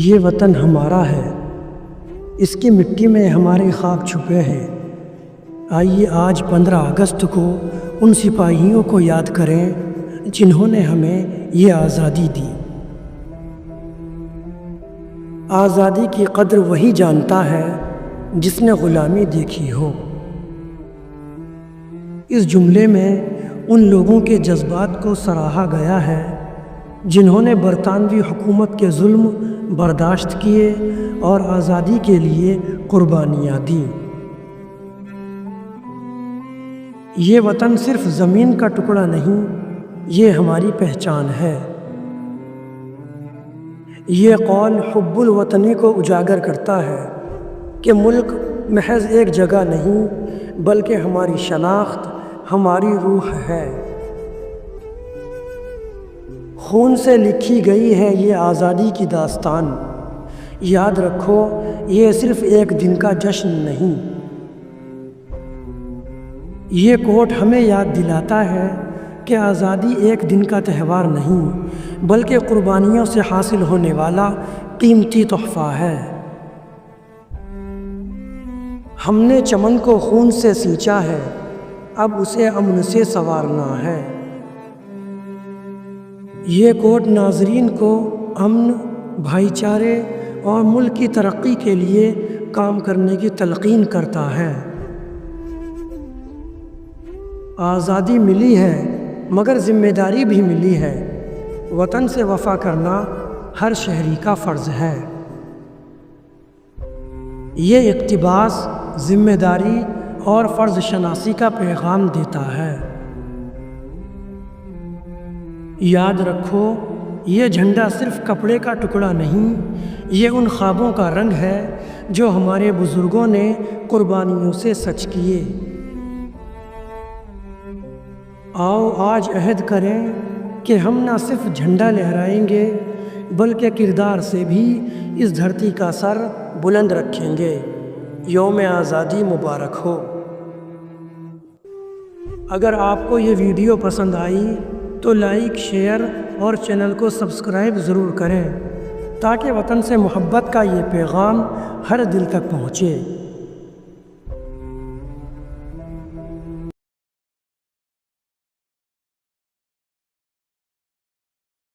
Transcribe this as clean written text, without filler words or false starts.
یہ وطن ہمارا ہے، اس کی مٹی میں ہمارے خاک چھپے ہیں۔ آئیے آج 15 اگست کو ان سپاہیوں کو یاد کریں جنہوں نے ہمیں یہ آزادی دی۔ آزادی کی قدر وہی جانتا ہے جس نے غلامی دیکھی ہو۔ اس جملے میں ان لوگوں کے جذبات کو سراہا گیا ہے جنہوں نے برطانوی حکومت کے ظلم برداشت کیے اور آزادی کے لیے قربانیاں دیں۔ یہ وطن صرف زمین کا ٹکڑا نہیں، یہ ہماری پہچان ہے۔ یہ قول حب الوطنی کو اجاگر کرتا ہے کہ ملک محض ایک جگہ نہیں بلکہ ہماری شناخت، ہماری روح ہے۔ خون سے لکھی گئی ہے یہ آزادی کی داستان۔ یاد رکھو، یہ صرف ایک دن کا جشن نہیں۔ یہ کوٹ ہمیں یاد دلاتا ہے کہ آزادی ایک دن کا تہوار نہیں بلکہ قربانیوں سے حاصل ہونے والا قیمتی تحفہ ہے۔ ہم نے چمن کو خون سے سینچا ہے، اب اسے امن سے سنوارنا ہے۔ یہ کوٹ ناظرین کو امن، بھائی چارے اور ملک کی ترقی کے لیے کام کرنے کی تلقین کرتا ہے۔ آزادی ملی ہے مگر ذمہ داری بھی ملی ہے۔ وطن سے وفا کرنا ہر شہری کا فرض ہے۔ یہ اقتباس ذمہ داری اور فرض شناسی کا پیغام دیتا ہے۔ یاد رکھو، یہ جھنڈا صرف کپڑے کا ٹکڑا نہیں، یہ ان خوابوں کا رنگ ہے جو ہمارے بزرگوں نے قربانیوں سے سچ کیے۔ آؤ آج عہد کریں کہ ہم نہ صرف جھنڈا لہرائیں گے بلکہ کردار سے بھی اس دھرتی کا سر بلند رکھیں گے۔ یوم آزادی مبارک ہو۔ اگر آپ کو یہ ویڈیو پسند آئی تو لائک، شیئر اور چینل کو سبسکرائب ضرور کریں تاکہ وطن سے محبت کا یہ پیغام ہر دل تک پہنچے۔